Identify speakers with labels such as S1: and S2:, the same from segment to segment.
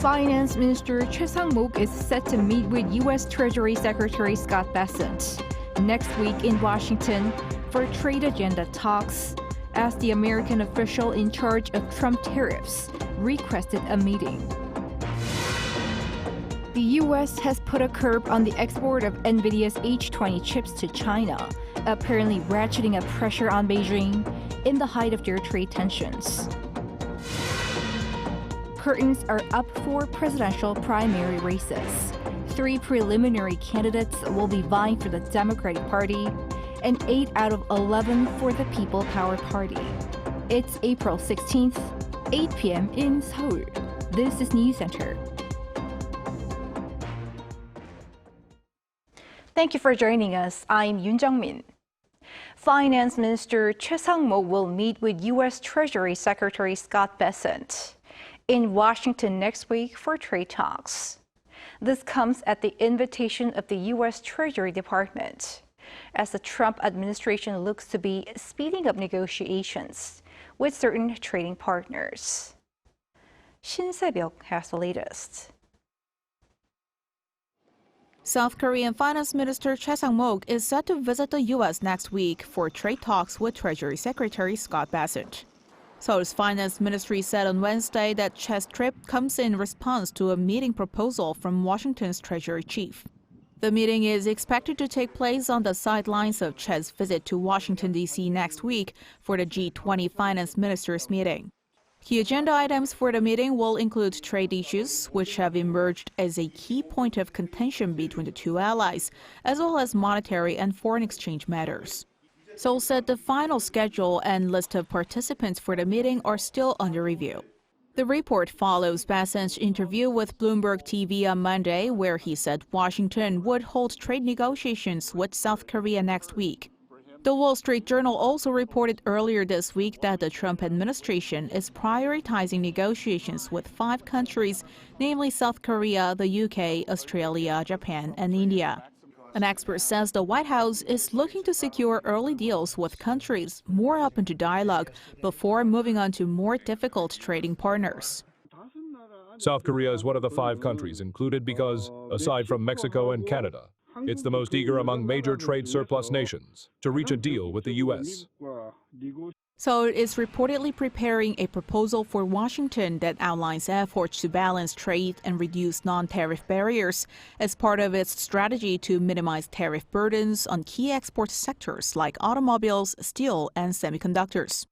S1: Finance Minister Choi Sang-mok is set to meet with U.S. Treasury Secretary Scott Bessent next week in Washington for trade agenda talks, as the American official in charge of Trump tariffs requested a meeting. The U.S. has put a curb on the export of Nvidia's H20 chips to China, apparently ratcheting up pressure on Beijing in the height of their trade tensions. Curtains are up for presidential primary races. 3 preliminary candidates will be vying for the Democratic Party, and 8 out of 11 for the People Power Party. It's April 16th, 8 p.m. in Seoul. This is Newscenter. Thank you for joining us. I'm Yoon Jung-min. Finance Minister Choi Sang-mok will meet with U.S. Treasury Secretary Scott Bessent in Washington next week for trade talks. This comes at the invitation of the U.S. Treasury Department, as the Trump administration looks to be speeding up negotiations with certain trading partners. Shin Se-byuk has the latest.
S2: South Korean Finance Minister Choi Sang-mok is set to visit the U.S. next week for trade talks with Treasury Secretary Scott Bessent. Seoul's Finance Ministry said on Wednesday that Choi's trip comes in response to a meeting proposal from Washington's Treasury Chief. The meeting is expected to take place on the sidelines of Choi's visit to Washington, D.C. next week for the G20 Finance Ministers meeting. Key agenda items for the meeting will include trade issues, which have emerged as a key point of contention between the two allies, as well as monetary and foreign exchange matters. Seoul said the final schedule and list of participants for the meeting are still under review. The report follows Bessent's interview with Bloomberg TV on Monday, where he said Washington would hold trade negotiations with South Korea next week. The Wall Street Journal also reported earlier this week that the Trump administration is prioritizing negotiations with 5 countries, namely South Korea, the UK, Australia, Japan, and India. An expert says the White House is looking to secure early deals with countries more open to dialogue before moving on to more difficult trading partners.
S3: South Korea is one of the 5 countries included because, aside from Mexico and Canada, it's the most eager among major trade surplus nations to reach a deal with the U.S.
S2: Seoul is reportedly preparing a proposal for Washington that outlines efforts to balance trade and reduce non-tariff barriers as part of its strategy to minimize tariff burdens on key export sectors like automobiles, steel, and semiconductors.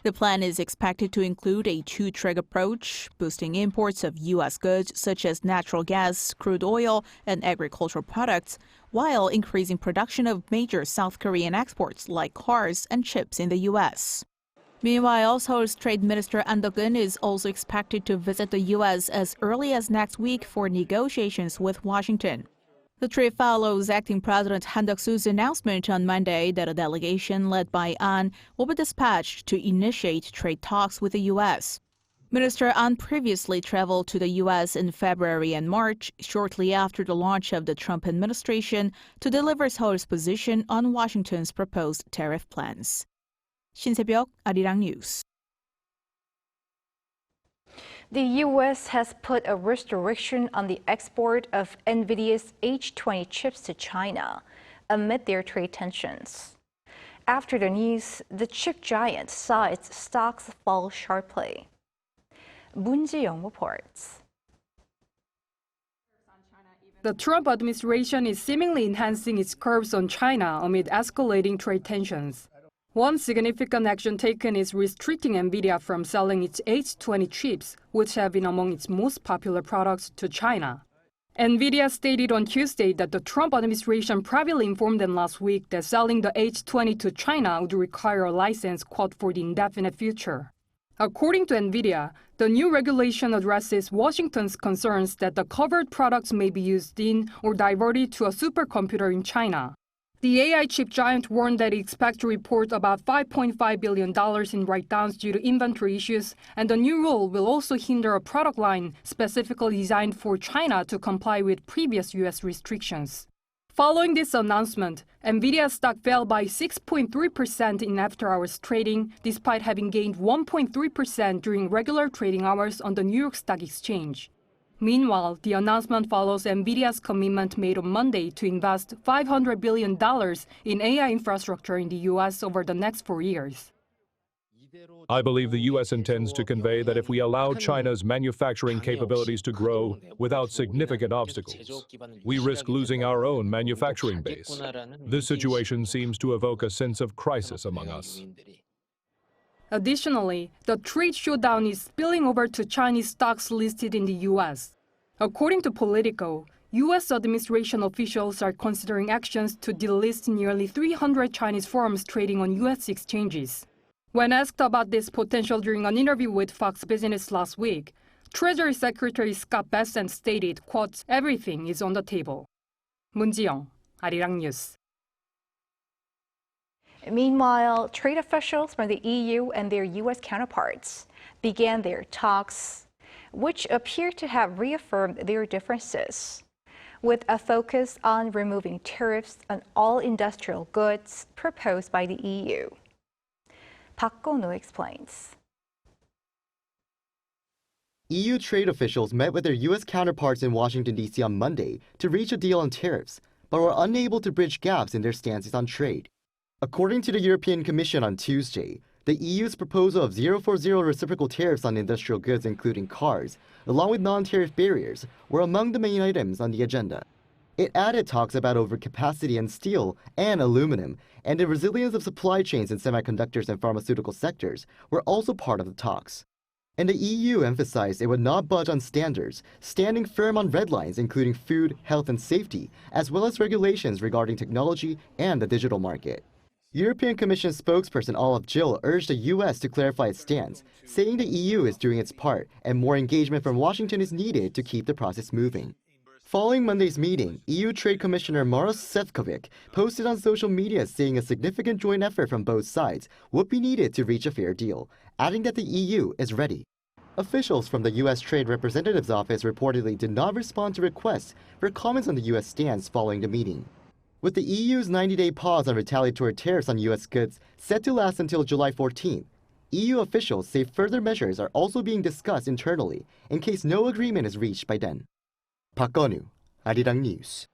S2: The plan is expected to include a 2-track approach, boosting imports of U.S. goods such as natural gas, crude oil, and agricultural products, while increasing production of major South Korean exports like cars and chips in the U.S. Meanwhile, Seoul's Trade Minister An Duk-eun is also expected to visit the U.S. as early as next week for negotiations with Washington. The trip follows acting President Han Duck-soo's announcement on Monday that a delegation led by An will be dispatched to initiate trade talks with the U.S. Minister An previously traveled to the U.S. in February and March, shortly after the launch of the Trump administration, to deliver Seoul's position on Washington's proposed tariff plans. Shin Se-byuk, Arirang News.
S1: The U.S. has put a restriction on the export of Nvidia's H20 chips to China amid their trade tensions. After the news, the chip giant saw its stocks fall sharply. Moon Ji-young reports.
S4: The Trump administration is seemingly enhancing its curbs on China amid escalating trade tensions. One significant action taken is restricting Nvidia from selling its H20 chips, which have been among its most popular products, to China. Nvidia stated on Tuesday that the Trump administration privately informed them last week that selling the H20 to China would require a license, quote, for the indefinite future. According to Nvidia, the new regulation addresses Washington's concerns that the covered products may be used in or diverted to a supercomputer in China. The AI chip giant warned that it expects to report about $5.5 billion in write-downs due to inventory issues, and the new rule will also hinder a product line specifically designed for China to comply with previous U.S. restrictions. Following this announcement, Nvidia stock fell by 6.3% in after-hours trading, despite having gained 1.3% during regular trading hours on the New York Stock Exchange. Meanwhile, the announcement follows Nvidia's commitment made on Monday to invest $500 billion in AI infrastructure in the U.S. over the next 4 years.
S3: I believe the U.S. intends to convey that if we allow China's manufacturing capabilities to grow without significant obstacles, we risk losing our own manufacturing base. This situation seems to evoke a sense of crisis among us.
S4: Additionally, the trade showdown is spilling over to Chinese stocks listed in the U.S. According to Politico, U.S. administration officials are considering actions to delist nearly 300 Chinese firms trading on U.S. exchanges. When asked about this potential during an interview with Fox Business last week, Treasury Secretary Scott Bessent stated, quote, "Everything is on the table." 문지영, Arirang News.
S1: Meanwhile, trade officials from the EU and their U.S. counterparts began their talks, which appear to have reaffirmed their differences, with a focus on removing tariffs on all industrial goods proposed by the EU. Park Go-nu explains.
S5: EU trade officials met with their U.S. counterparts in Washington, D.C. on Monday to reach a deal on tariffs, but were unable to bridge gaps in their stances on trade. According to the European Commission on Tuesday, the EU's proposal of 040 reciprocal tariffs on industrial goods, including cars, along with non-tariff barriers, were among the main items on the agenda. It added talks about overcapacity in steel and aluminum, and the resilience of supply chains in semiconductors and pharmaceutical sectors were also part of the talks. And the EU emphasized it would not budge on standards, standing firm on red lines including food, health and safety, as well as regulations regarding technology and the digital market. European Commission spokesperson Olive Gill urged the U.S. to clarify its stance, saying the EU is doing its part and more engagement from Washington is needed to keep the process moving. Following Monday's meeting, EU Trade Commissioner Maros Sefcovic posted on social media saying a significant joint effort from both sides would be needed to reach a fair deal, adding that the EU is ready. Officials from the U.S. Trade Representative's office reportedly did not respond to requests for comments on the U.S. stance following the meeting. With the EU's 90-day pause on retaliatory tariffs on U.S. goods set to last until July 14th, EU officials say further measures are also being discussed internally in case no agreement is reached by then. Park Go-nu, Arirang News.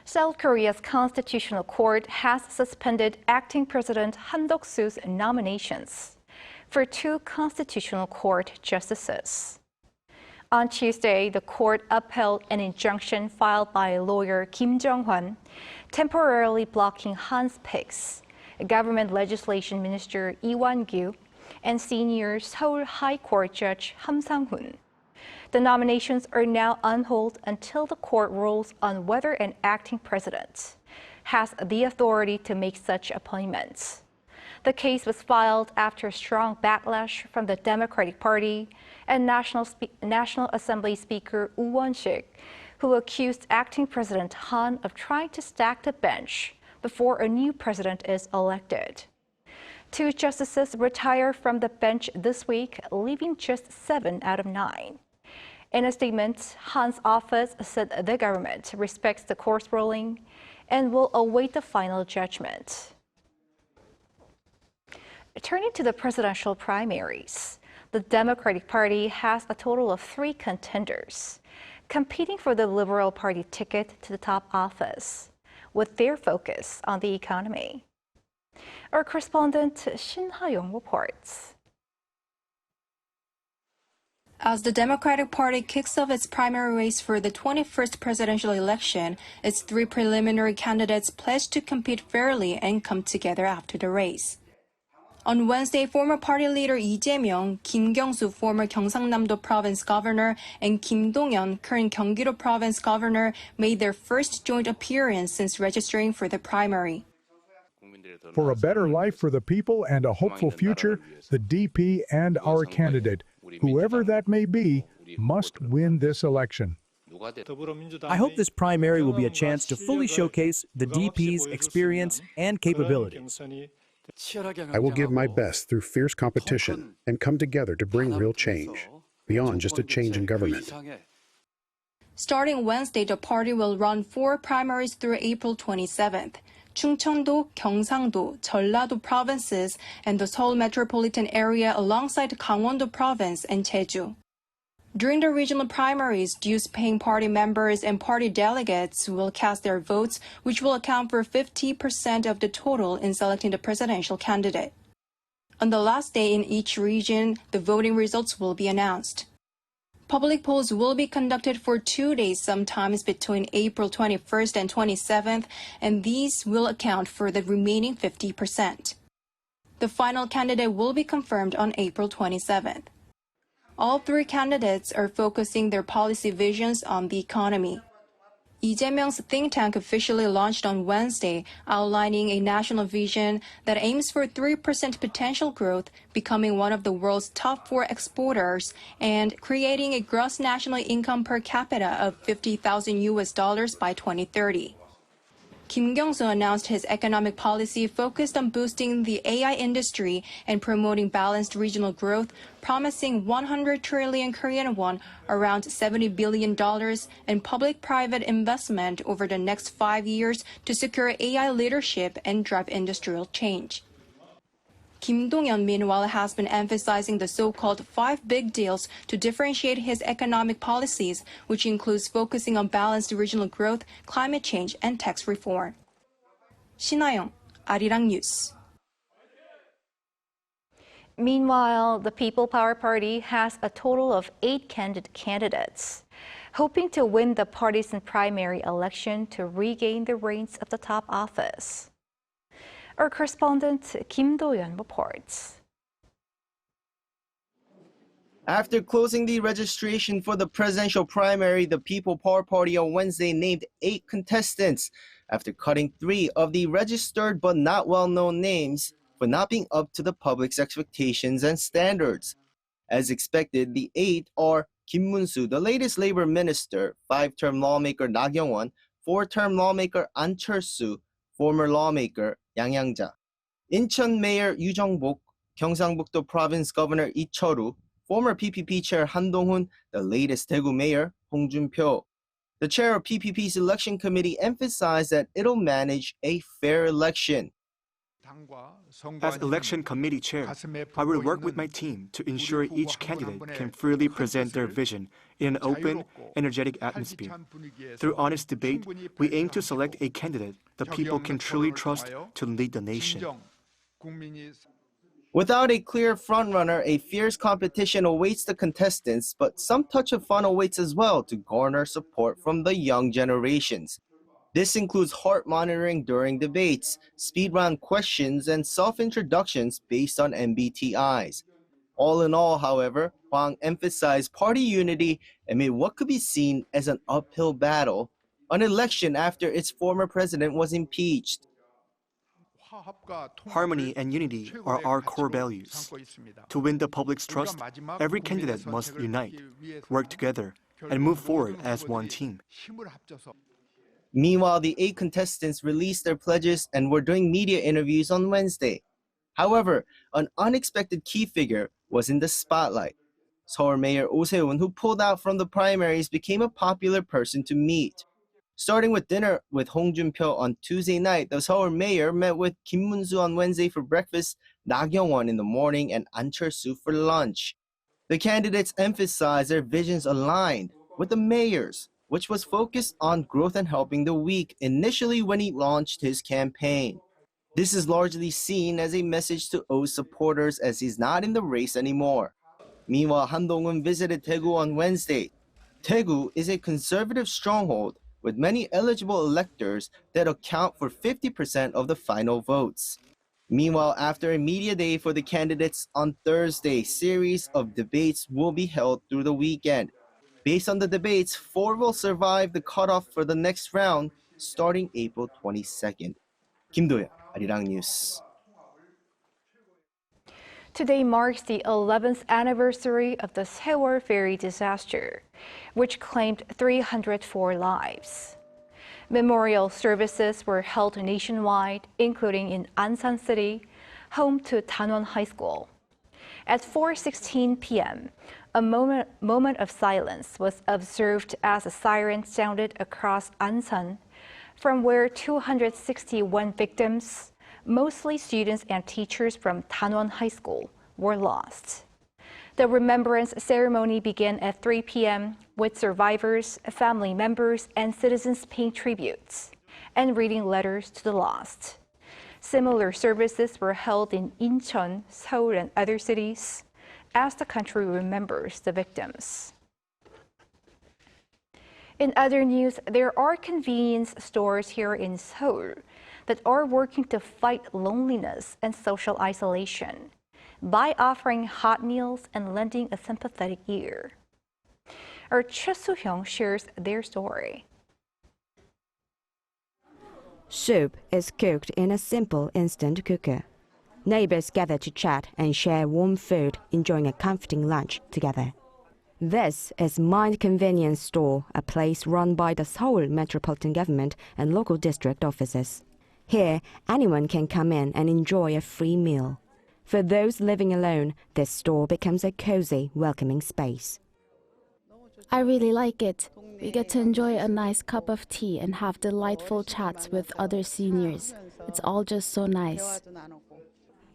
S1: South Korea's Constitutional Court has suspended acting President Han Duck-soo's nominations for 2 Constitutional Court justices. On Tuesday, the court upheld an injunction filed by lawyer Kim Jong-hwan, temporarily blocking Han's picks, Government Legislation Minister Lee Wan-gyu, and senior Seoul High Court Judge Ham Sang-hoon. The nominations are now on hold until the court rules on whether an acting president has the authority to make such appointments. The case was filed after strong backlash from the Democratic Party and National Assembly Speaker Woo Won-sik, who accused acting President Han of trying to stack the bench before a new president is elected. 2 justices retire from the bench this week, leaving just 7 out of 9. In a statement, Han's office said the government respects the court's ruling and will await the final judgment. Turning to the presidential primaries, the Democratic Party has a total of 3 contenders competing for the Liberal Party ticket to the top office, with their focus on the economy. Our correspondent Shin Ha-yong reports.
S6: As the Democratic Party kicks off its primary race for the 21st presidential election, its 3 preliminary candidates pledged to compete fairly and come together after the race. On Wednesday, former party leader Lee Jae-myung, Kim Kyung-soo, former Gyeongsang-nam-do Province governor, and Kim Dong-yeon, current Gyeonggi-do Province governor, made their first joint appearance since registering for the primary.
S7: For a better life for the people and a hopeful future, the DP and our candidate, whoever that may be, must win this election.
S8: I hope this primary will be a chance to fully showcase the DP's experience and capabilities.
S9: I will give my best through fierce competition and come together to bring real change, beyond just a change in government.
S6: Starting Wednesday, the party will run 4 primaries through April 27th. Chungcheong-do, Gyeongsang-do, Jeollado provinces, and the Seoul metropolitan area alongside Gangwon-do province and Jeju. During the regional primaries, dues-paying party members and party delegates will cast their votes, which will account for 50% of the total in selecting the presidential candidate. On the last day in each region, the voting results will be announced. Public polls will be conducted for 2 days, sometimes between April 21st and 27th, and these will account for the remaining 50%. The final candidate will be confirmed on April 27th. All 3 candidates are focusing their policy visions on the economy. Lee Jae-myung's think tank officially launched on Wednesday, outlining a national vision that aims for 3% potential growth, becoming one of the world's top 4 exporters, and creating a gross national income per capita of $50,000 by 2030. Kim Kyung-soo announced his economic policy focused on boosting the AI industry and promoting balanced regional growth, promising 100 trillion Korean won, around $70 billion, in public-private investment over the next 5 years to secure AI leadership and drive industrial change. Kim Dong-yeon, meanwhile, has been emphasizing the so-called 5 big deals to differentiate his economic policies, which includes focusing on balanced regional growth, climate change, and tax reform. 신하영, Arirang News.
S1: Meanwhile, the People Power Party has a total of 8 candidates, hoping to win the partisan primary election to regain the reins of the top office. Our correspondent Kim Do-yeon reports.
S10: After closing the registration for the presidential primary, the People Power Party on Wednesday named 8 contestants after cutting 3 of the registered but not well-known names for not being up to the public's expectations and standards. As expected, the 8 are Kim Mun-soo, the latest labor minister, 5-term lawmaker Na Kyung-won, 4-term lawmaker An Chol-soo, former lawmaker Yang Yang-ja, Incheon Mayor Yu Jung-bok, Gyeongsang-do Province Governor Lee Cheol-woo, former PPP Chair Han Dong-hoon, the latest Daegu Mayor Hong Jun-pyo. The chair of PPP's election committee emphasized that it'll manage a fair election.
S8: As election committee chair, I will work with my team to ensure each candidate can freely present their vision in an open, energetic atmosphere. Through honest debate, we aim to select a candidate the people can truly trust to lead the nation.
S10: Without a clear frontrunner, a fierce competition awaits the contestants, but some touch of fun awaits as well to garner support from the young generations. This includes heart monitoring during debates, speed round questions, and self-introductions based on MBTIs. All in all, however, Hwang emphasized party unity amid what could be seen as an uphill battle, an election after its former president was impeached.
S8: Harmony and unity are our core values. To win the public's trust, every candidate must unite, work together, and move forward as one team.
S10: Meanwhile, the 8 contestants released their pledges and were doing media interviews on Wednesday. However, an unexpected key figure was in the spotlight. Seoul Mayor Oh Se-un, who pulled out from the primaries, became a popular person to meet. Starting with dinner with Hong Jun-pyo on Tuesday night, the Seoul mayor met with Kim Mun-soo on Wednesday for breakfast, Na Kyung-won in the morning, and An Chol-soo for lunch. The candidates emphasized their visions aligned with the mayor's, which was focused on growth and helping the weak initially when he launched his campaign. This is largely seen as a message to Oh's supporters as he's not in the race anymore. Meanwhile, Han Dong-hoon visited Daegu on Wednesday. Daegu is a conservative stronghold with many eligible electors that account for 50% of the final votes. Meanwhile, after a media day for the candidates on Thursday, series of debates will be held through the weekend. Based on the debates, 4 will survive the cutoff for the next round starting April 22nd. Kim Do-yeon, Arirang News.
S1: Today marks the 11th anniversary of the Sewol ferry disaster, which claimed 304 lives. Memorial services were held nationwide, including in Ansan City, home to Danwon High School. At 4:16 p.m., a moment of silence was observed as a siren sounded across Ansan, from where 261 victims, mostly students and teachers from Danwon High School, were lost. The remembrance ceremony began at 3 p.m. with survivors, family members, and citizens paying tributes and reading letters to the lost. Similar services were held in Incheon, Seoul, and other cities as the country remembers the victims. In other news, there are convenience stores here in Seoul that are working to fight loneliness and social isolation by offering hot meals and lending a sympathetic ear. Our Choi Soo-hyung shares their story.
S11: Soup is cooked in a simple instant cooker. Neighbors gather to chat and share warm food, enjoying a comforting lunch together. This is Mind Convenience Store, a place run by the Seoul Metropolitan Government and local district offices. Here, anyone can come in and enjoy a free meal. For those living alone, this store becomes a cozy, welcoming space.
S12: I really like it. We get to enjoy a nice cup of tea and have delightful chats with other seniors. It's all just so nice.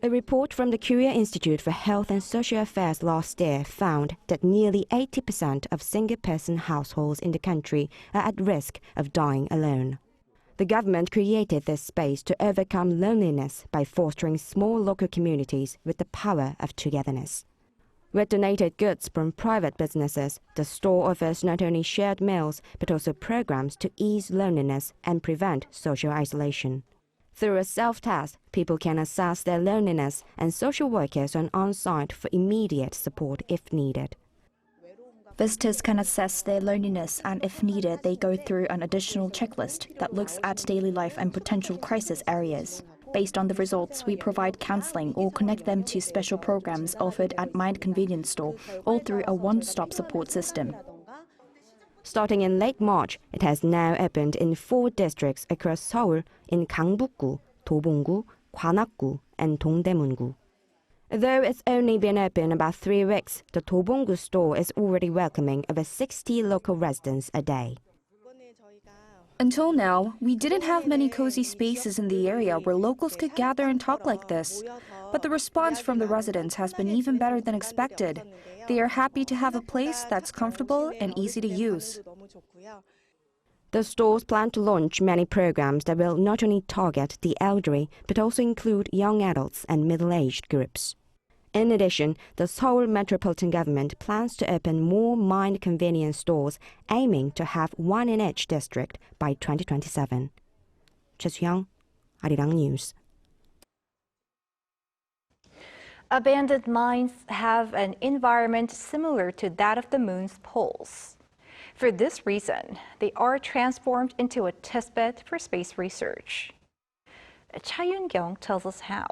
S11: A report from the Korea Institute for Health and Social Affairs last year found that nearly 80% of single-person households in the country are at risk of dying alone. The government created this space to overcome loneliness by fostering small local communities with the power of togetherness. With donated goods from private businesses, the store offers not only shared meals but also programs to ease loneliness and prevent social isolation. Through a self-test, people can assess their loneliness, and social workers are on-site for immediate support if needed.
S13: Visitors can assess their loneliness, and if needed, they go through an additional checklist that looks at daily life and potential crisis areas. Based on the results, we provide counseling or connect them to special programs offered at Mind Convenience Store, all through a one-stop support system.
S11: Starting in late March, it has now opened in 4 districts across Seoul in Gangbuk-gu, Do-bong-gu, Gwanak-gu, and Dongdaemun-gu. Though it's only been open about 3 weeks, the Do-bong-gu store is already welcoming over 60 local residents a day.
S14: Until now, we didn't have many cozy spaces in the area where locals could gather and talk like this. But the response from the residents has been even better than expected. They are happy to have a place that's comfortable and easy to use.
S11: The stores plan to launch many programs that will not only target the elderly, but also include young adults and middle-aged groups. In addition, the Seoul Metropolitan Government plans to open more Mind Convenience stores, aiming to have 1 in each district by 2027. Choi Soo-hyung, Arirang News.
S1: Abandoned mines have an environment similar to that of the moon's poles. For this reason, they are transformed into a testbed for space research. Cha Yoon-kyung tells us how.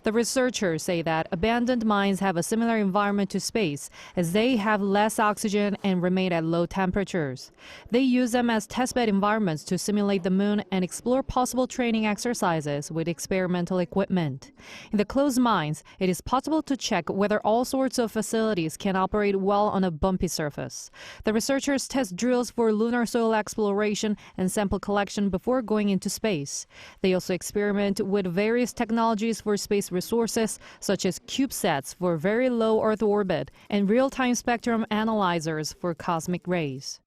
S15: The researchers say that abandoned mines have a similar environment to space, as they have less oxygen and remain at low temperatures. They use them as testbed environments to simulate the moon and explore possible training exercises with experimental equipment. In the closed mines, it is possible to check whether all sorts of facilities can operate well on a bumpy surface. The researchers test drills for lunar soil exploration and sample collection before going into space. They also experiment with various technologies for space resources, such as CubeSats for very low Earth orbit and real-time spectrum analyzers for cosmic rays.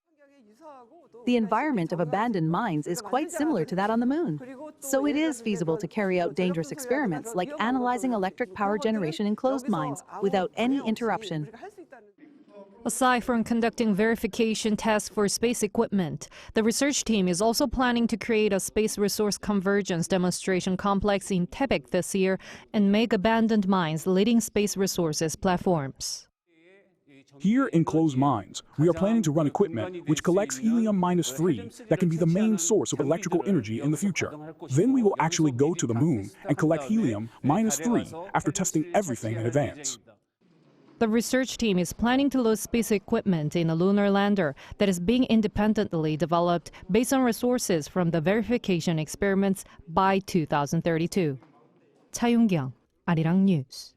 S16: The environment of abandoned mines is quite similar to that on the moon. So it is feasible to carry out dangerous experiments like analyzing electric power generation in closed mines without any interruption.
S15: Aside from conducting verification tests for space equipment, the research team is also planning to create a space resource convergence demonstration complex in Taebaek this year and make abandoned mines leading space resources platforms.
S17: Here in closed mines, we are planning to run equipment which collects helium-3 that can be the main source of electrical energy in the future. Then we will actually go to the moon and collect helium-3 after testing everything in advance.
S15: The research team is planning to load space equipment in a lunar lander that is being independently developed based on resources from the verification experiments by 2032. 차윤경, Arirang News.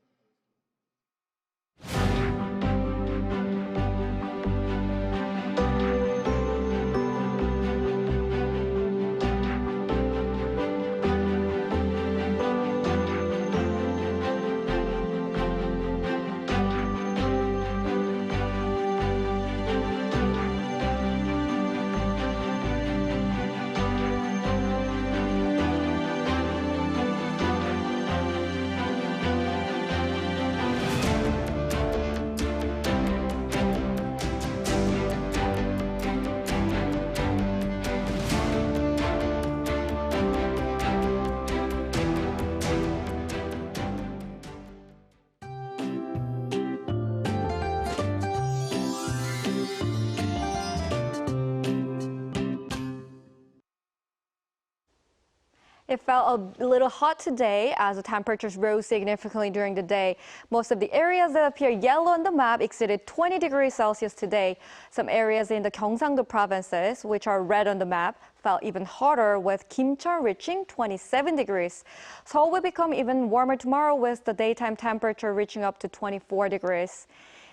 S18: It felt a little hot today as the temperatures rose significantly during the day. Most of the areas that appear yellow on the map exceeded 20 degrees Celsius today. Some areas in the Chungcheong-do Provinces, which are red on the map, felt even hotter, with Kimcheon reaching 27 degrees. Seoul will become even warmer tomorrow, with the daytime temperature reaching up to 24 degrees.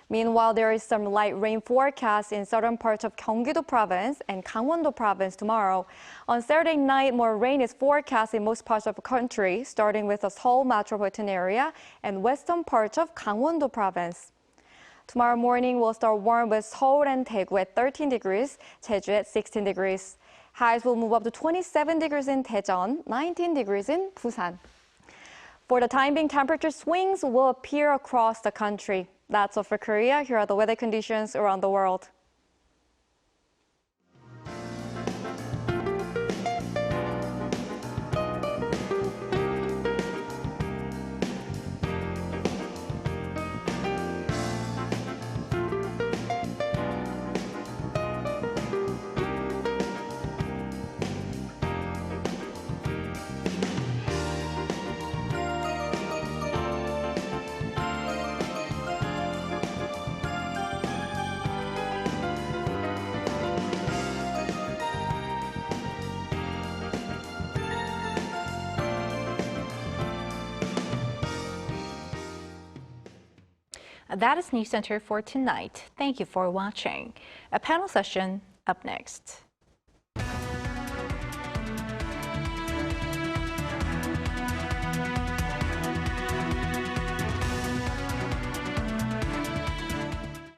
S18: Meanwhile, there is some light rain forecast in southern parts of Gyeonggi-do Province and Gangwon-do Province tomorrow. On Saturday night, more rain is forecast in most parts of the country, starting with the Seoul metropolitan area and western parts of Gangwon-do Province. Tomorrow morning will start warm with Seoul and Daegu at 13 degrees, Jeju at 16 degrees. Highs will move up to 27 degrees in Daejeon, 19 degrees in Busan. For the time being, temperature swings will appear across the country. That's all for Korea. Here are the weather conditions around the world.
S1: That is Newscenter for tonight. Thank you for watching. A panel session up next.